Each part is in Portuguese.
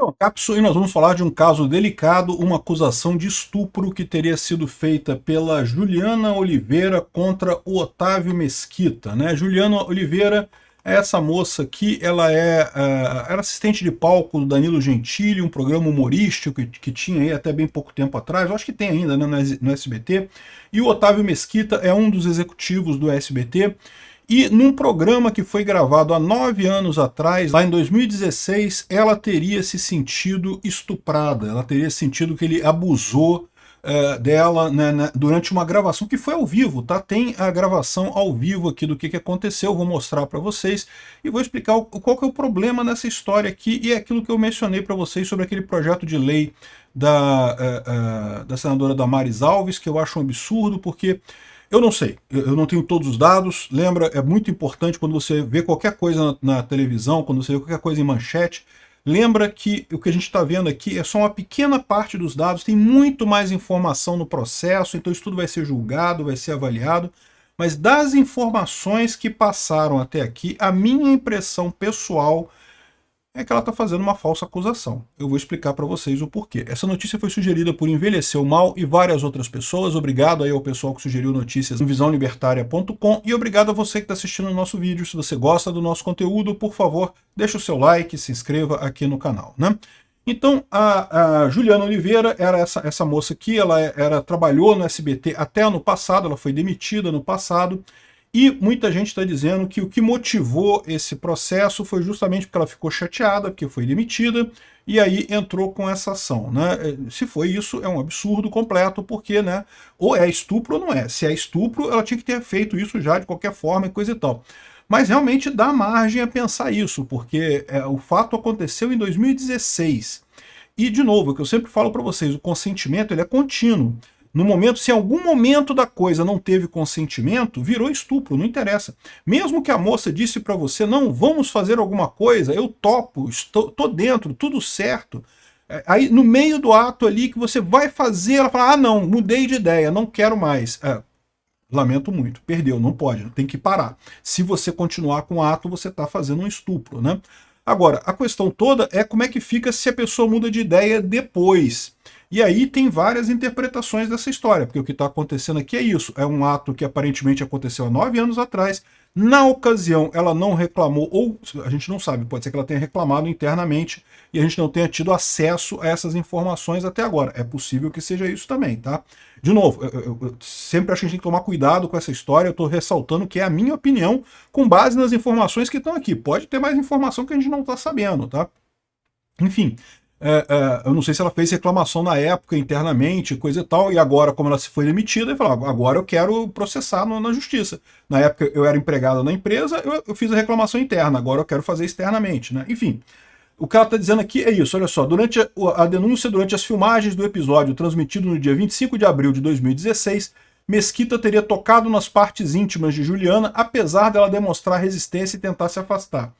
Então, Capso, e nós vamos falar de um caso delicado, uma acusação de estupro que teria sido feita pela Juliana Oliveira contra o Otávio Mesquita, né? Juliana Oliveira é essa moça que ela era assistente de palco do Danilo Gentili, um programa humorístico que tinha aí até bem pouco tempo atrás, eu acho que tem ainda, né, no SBT, e o Otávio Mesquita é um dos executivos do SBT. E num programa que foi gravado há 9 anos atrás, lá em 2016, ela teria se sentido estuprada, ela teria sentido que ele abusou dela, né, durante uma gravação que foi ao vivo, tá? Tem a gravação ao vivo aqui do que aconteceu, vou mostrar para vocês e vou explicar qual que é o problema nessa história aqui e é aquilo que eu mencionei para vocês sobre aquele projeto de lei da senadora Damares Alves, que eu acho um absurdo, porque eu não sei, eu não tenho todos os dados, lembra, é muito importante quando você vê qualquer coisa na televisão, quando você vê qualquer coisa em manchete, lembra que o que a gente está vendo aqui é só uma pequena parte dos dados, tem muito mais informação no processo, então isso tudo vai ser julgado, vai ser avaliado, mas das informações que passaram até aqui, a minha impressão pessoal é que ela está fazendo uma falsa acusação. Eu vou explicar para vocês o porquê. Essa notícia foi sugerida por Envelheceu Mal e várias outras pessoas. Obrigado aí ao pessoal que sugeriu notícias no visãolibertaria.com e obrigado a você que está assistindo o nosso vídeo. Se você gosta do nosso conteúdo, por favor, deixa o seu like, se inscreva aqui no canal, né? Então, a Juliana Oliveira era essa moça aqui, ela trabalhou no SBT até ano passado, ela foi demitida no passado, e muita gente está dizendo que o que motivou esse processo foi justamente porque ela ficou chateada, porque foi demitida, e aí entrou com essa ação, né? Se foi isso, é um absurdo completo, porque, né, ou é estupro ou não é. Se é estupro, ela tinha que ter feito isso já de qualquer forma e coisa e tal. Mas realmente dá margem a pensar isso, porque o fato aconteceu em 2016. E, de novo, o que eu sempre falo para vocês, o consentimento ele é contínuo. No momento, se em algum momento da coisa não teve consentimento, virou estupro, não interessa. Mesmo que a moça disse para você, não, vamos fazer alguma coisa, eu topo, tô dentro, tudo certo. Aí no meio do ato ali que você vai fazer, ela fala, ah não, mudei de ideia, não quero mais. Lamento muito, perdeu, não pode, tem que parar. Se você continuar com o ato, você está fazendo um estupro, né? Agora, a questão toda é como é que fica se a pessoa muda de ideia depois. E aí tem várias interpretações dessa história, porque o que está acontecendo aqui é isso, é um ato que aparentemente aconteceu há 9 anos atrás, na ocasião ela não reclamou, ou a gente não sabe, pode ser que ela tenha reclamado internamente e a gente não tenha tido acesso a essas informações até agora, é possível que seja isso também, tá? De novo, eu sempre acho que a gente tem que tomar cuidado com essa história, eu estou ressaltando que é a minha opinião com base nas informações que estão aqui, pode ter mais informação que a gente não está sabendo, tá? Enfim, eu não sei se ela fez reclamação na época internamente, coisa e tal, e agora, como ela se foi demitida, ele falou, agora eu quero processar na justiça. Na época eu era empregado na empresa, eu fiz a reclamação interna, agora eu quero fazer externamente, né? Enfim, o que ela está dizendo aqui é isso, olha só, durante a denúncia, durante as filmagens do episódio transmitido no dia 25 de abril de 2016, Mesquita teria tocado nas partes íntimas de Juliana, apesar dela demonstrar resistência e tentar se afastar.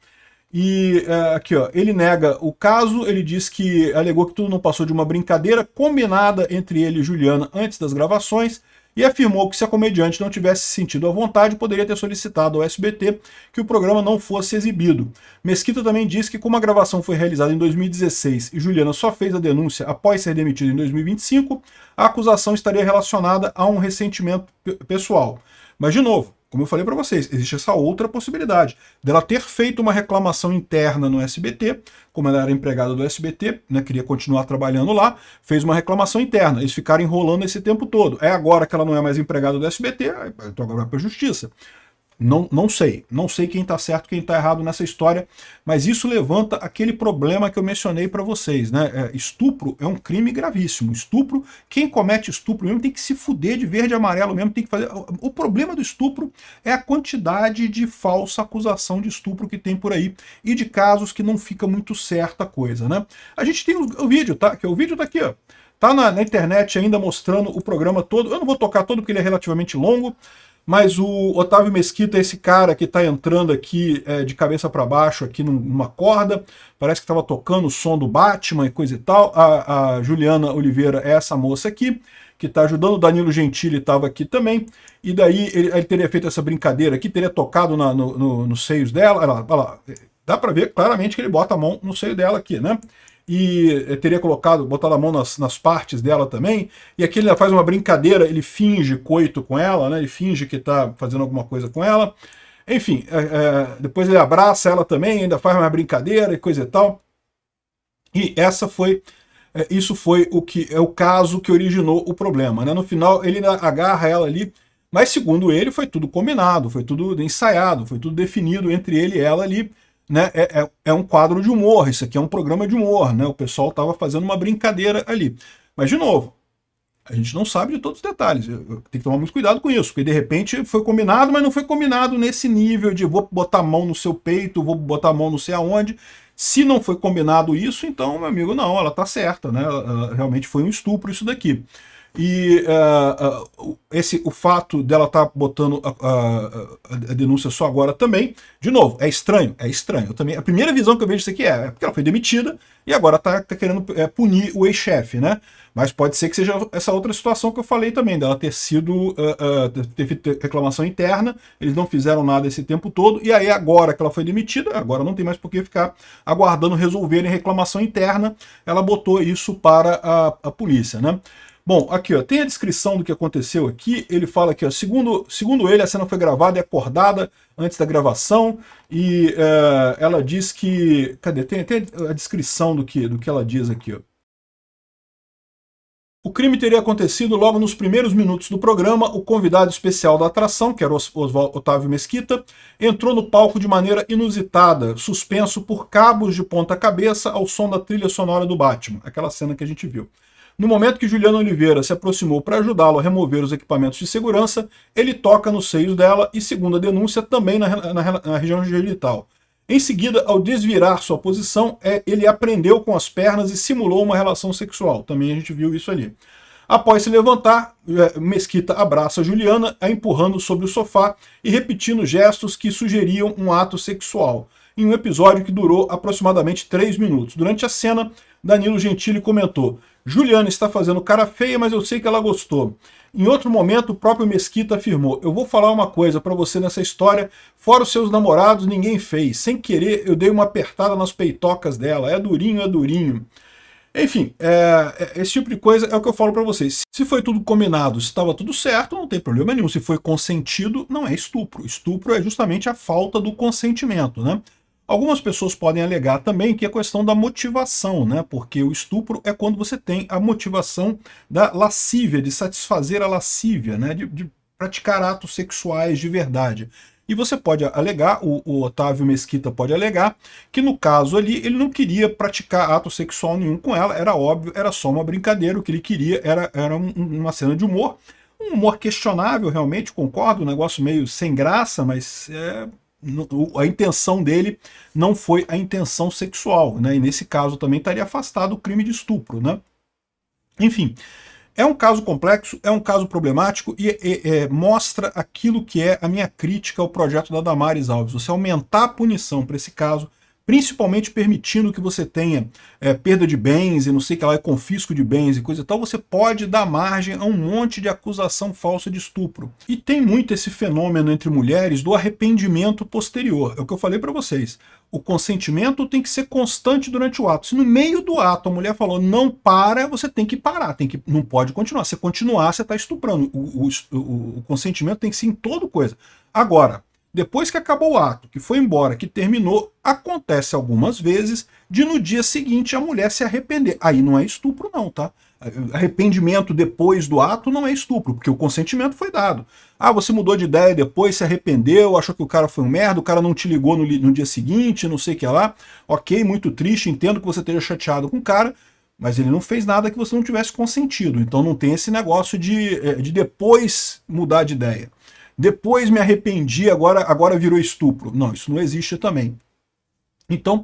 E aqui, ó, ele nega o caso, ele diz que alegou que tudo não passou de uma brincadeira combinada entre ele e Juliana antes das gravações e afirmou que se a comediante não tivesse sentido à vontade, poderia ter solicitado ao SBT que o programa não fosse exibido. Mesquita também diz que como a gravação foi realizada em 2016 e Juliana só fez a denúncia após ser demitida em 2025, a acusação estaria relacionada a um ressentimento pessoal. Mas, de novo, como eu falei para vocês, existe essa outra possibilidade dela ter feito uma reclamação interna no SBT, como ela era empregada do SBT, né, queria continuar trabalhando lá, fez uma reclamação interna, eles ficaram enrolando esse tempo todo. É agora que ela não é mais empregada do SBT, então agora vai para a justiça. Não sei quem está certo, quem está errado nessa história, mas isso levanta aquele problema que eu mencionei para vocês, né? Estupro é um crime gravíssimo. Estupro, quem comete estupro mesmo tem que se fuder de verde e amarelo mesmo, tem que fazer. O problema do estupro é a quantidade de falsa acusação de estupro que tem por aí e de casos que não fica muito certa a coisa, né? A gente tem o vídeo, tá? Que o vídeo tá aqui, ó. Tá na internet ainda mostrando o programa todo. Eu não vou tocar todo porque ele é relativamente longo. Mas o Otávio Mesquita é esse cara que está entrando aqui de cabeça para baixo aqui numa corda, parece que estava tocando o som do Batman e coisa e tal. A Juliana Oliveira é essa moça aqui, que está ajudando, o Danilo Gentili estava aqui também, e daí ele teria feito essa brincadeira aqui, teria tocado nos seios dela, olha lá, dá para ver claramente que ele bota a mão no seio dela aqui, né? e teria botado a mão nas partes dela também, e aqui ele faz uma brincadeira, ele finge coito com ela, né? Ele finge que está fazendo alguma coisa com ela. Enfim, depois ele abraça ela também, ainda faz uma brincadeira e coisa e tal. E isso foi o caso que originou o problema, né? No final ele agarra ela ali, mas segundo ele foi tudo combinado, foi tudo ensaiado, foi tudo definido entre ele e ela ali, né? É um quadro de humor, isso aqui é um programa de humor, né? O pessoal estava fazendo uma brincadeira ali. Mas, de novo, a gente não sabe de todos os detalhes. Tem que tomar muito cuidado com isso, porque de repente foi combinado, mas não foi combinado nesse nível de vou botar a mão no seu peito, vou botar a mão não sei aonde. Se não foi combinado isso, então, meu amigo, não, ela tá certa, né? Realmente foi um estupro isso daqui. E o fato dela estar botando a denúncia só agora também, de novo, é estranho. Também, a primeira visão que eu vejo disso aqui é porque ela foi demitida e agora está querendo punir o ex-chefe, né? Mas pode ser que seja essa outra situação que eu falei também, dela ter sido, teve reclamação interna, eles não fizeram nada esse tempo todo, e aí agora que ela foi demitida, agora não tem mais por que ficar aguardando resolverem reclamação interna, ela botou isso para a polícia, né? Bom, aqui ó, tem a descrição do que aconteceu aqui, ele fala aqui, ó, segundo ele, a cena foi gravada e acordada antes da gravação, e ela diz que... Cadê? Tem a descrição do que ela diz aqui, ó. O crime teria acontecido logo nos primeiros minutos do programa. O convidado especial da atração, que era o Otávio Mesquita, entrou no palco de maneira inusitada, suspenso por cabos de ponta cabeça ao som da trilha sonora do Batman, aquela cena que a gente viu. No momento que Juliana Oliveira se aproximou para ajudá-lo a remover os equipamentos de segurança, ele toca nos seios dela e, segundo a denúncia, também na região genital. Em seguida, ao desvirar sua posição, ele a prendeu com as pernas e simulou uma relação sexual. Também a gente viu isso ali. Após se levantar, Mesquita abraça Juliana, a empurrando sobre o sofá e repetindo gestos que sugeriam um ato sexual, em um episódio que durou aproximadamente 3 minutos. Durante a cena, Danilo Gentili comentou: Juliana está fazendo cara feia, mas eu sei que ela gostou. Em outro momento, o próprio Mesquita afirmou: eu vou falar uma coisa para você nessa história, fora os seus namorados, ninguém fez. Sem querer, eu dei uma apertada nas peitocas dela. É durinho, é durinho. Enfim, esse tipo de coisa é o que eu falo para vocês. Se foi tudo combinado, se estava tudo certo, não tem problema nenhum. Se foi consentido, não é estupro. Estupro é justamente a falta do consentimento, né? Algumas pessoas podem alegar também que é questão da motivação, né? Porque o estupro é quando você tem a motivação da lascívia, de satisfazer a lascívia, né? De praticar atos sexuais de verdade. E você pode alegar, o Otávio Mesquita pode alegar, que no caso ali ele não queria praticar ato sexual nenhum com ela, era óbvio, era só uma brincadeira, o que ele queria era uma cena de humor, um humor questionável realmente, concordo, um negócio meio sem graça, mas a intenção dele não foi a intenção sexual, né? E nesse caso também estaria afastado o crime de estupro, né? Enfim, é um caso complexo, é um caso problemático e mostra aquilo que é a minha crítica ao projeto da Damares Alves. Você aumentar a punição para esse caso, principalmente permitindo que você tenha perda de bens e não sei o que lá, confisco de bens e coisa e tal, você pode dar margem a um monte de acusação falsa de estupro. E tem muito esse fenômeno entre mulheres do arrependimento posterior. É o que eu falei para vocês. O consentimento tem que ser constante durante o ato. Se no meio do ato a mulher falou não para, você tem que parar, não pode continuar. Se continuar, você está estuprando. O consentimento tem que ser em toda coisa. Agora, depois que acabou o ato, que foi embora, que terminou, acontece algumas vezes de no dia seguinte a mulher se arrepender. Aí não é estupro não, tá? Arrependimento depois do ato não é estupro, porque o consentimento foi dado. Ah, você mudou de ideia depois, se arrependeu, achou que o cara foi um merda, o cara não te ligou no dia seguinte, não sei o que lá. Ok, muito triste, entendo que você esteja chateado com o cara, mas ele não fez nada que você não tivesse consentido. Então não tem esse negócio de depois mudar de ideia. Depois me arrependi, agora virou estupro. Não, isso não existe também. Então,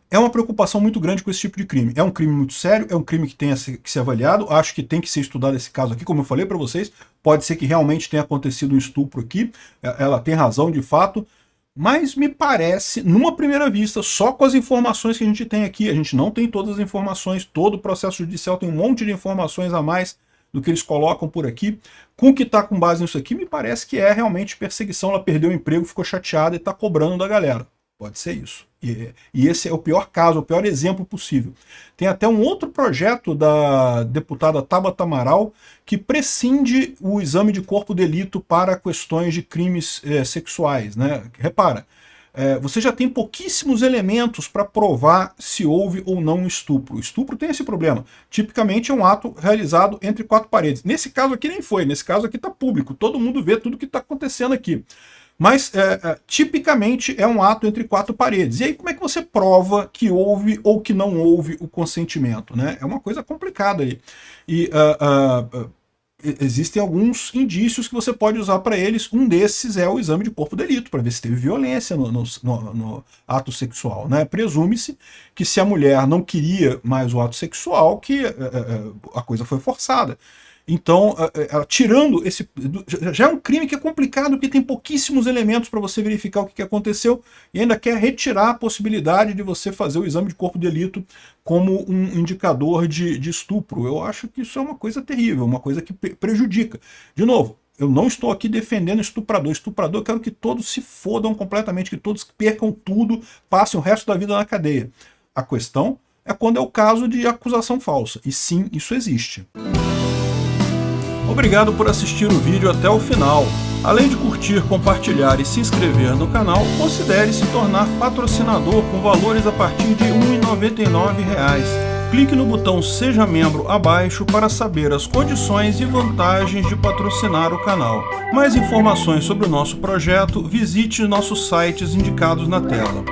é uma preocupação muito grande com esse tipo de crime. É um crime muito sério, é um crime que tem que ser avaliado. Acho que tem que ser estudado esse caso aqui, como eu falei para vocês. Pode ser que realmente tenha acontecido um estupro aqui. Ela tem razão, de fato. Mas me parece, numa primeira vista, só com as informações que a gente tem aqui, a gente não tem todas as informações, todo o processo judicial tem um monte de informações a mais do que eles colocam por aqui. Com o que está com base nisso aqui, me parece que é realmente perseguição. Ela perdeu o emprego, ficou chateada e está cobrando da galera. Pode ser isso. E esse é o pior caso, o pior exemplo possível. Tem até um outro projeto da deputada Tabata Amaral que prescinde o exame de corpo de delito para questões de crimes sexuais, né? Repara, você já tem pouquíssimos elementos para provar se houve ou não um estupro. O estupro tem esse problema. Tipicamente é um ato realizado entre quatro paredes. Nesse caso aqui nem foi, nesse caso aqui está público, todo mundo vê tudo que está acontecendo aqui. Mas, tipicamente, é um ato entre quatro paredes. E aí, como é que você prova que houve ou que não houve o consentimento, né? É uma coisa complicada aí. E existem alguns indícios que você pode usar para eles. Um desses é o exame de corpo de delito, para ver se teve violência no ato sexual, né? Presume-se que se a mulher não queria mais o ato sexual, que a coisa foi forçada. Então, tirando esse... Já é um crime que é complicado, porque tem pouquíssimos elementos para você verificar o que aconteceu, e ainda quer retirar a possibilidade de você fazer o exame de corpo de delito como um indicador de estupro. Eu acho que isso é uma coisa terrível, uma coisa que prejudica. De novo, eu não estou aqui defendendo estuprador. Estuprador, eu quero que todos se fodam completamente, que todos percam tudo, passem o resto da vida na cadeia. A questão é quando é o caso de acusação falsa. E sim, isso existe. Obrigado por assistir o vídeo até o final. Além de curtir, compartilhar e se inscrever no canal, considere se tornar patrocinador com valores a partir de R$ 1,99. Clique no botão Seja Membro abaixo para saber as condições e vantagens de patrocinar o canal. Mais informações sobre o nosso projeto, visite nossos sites indicados na tela.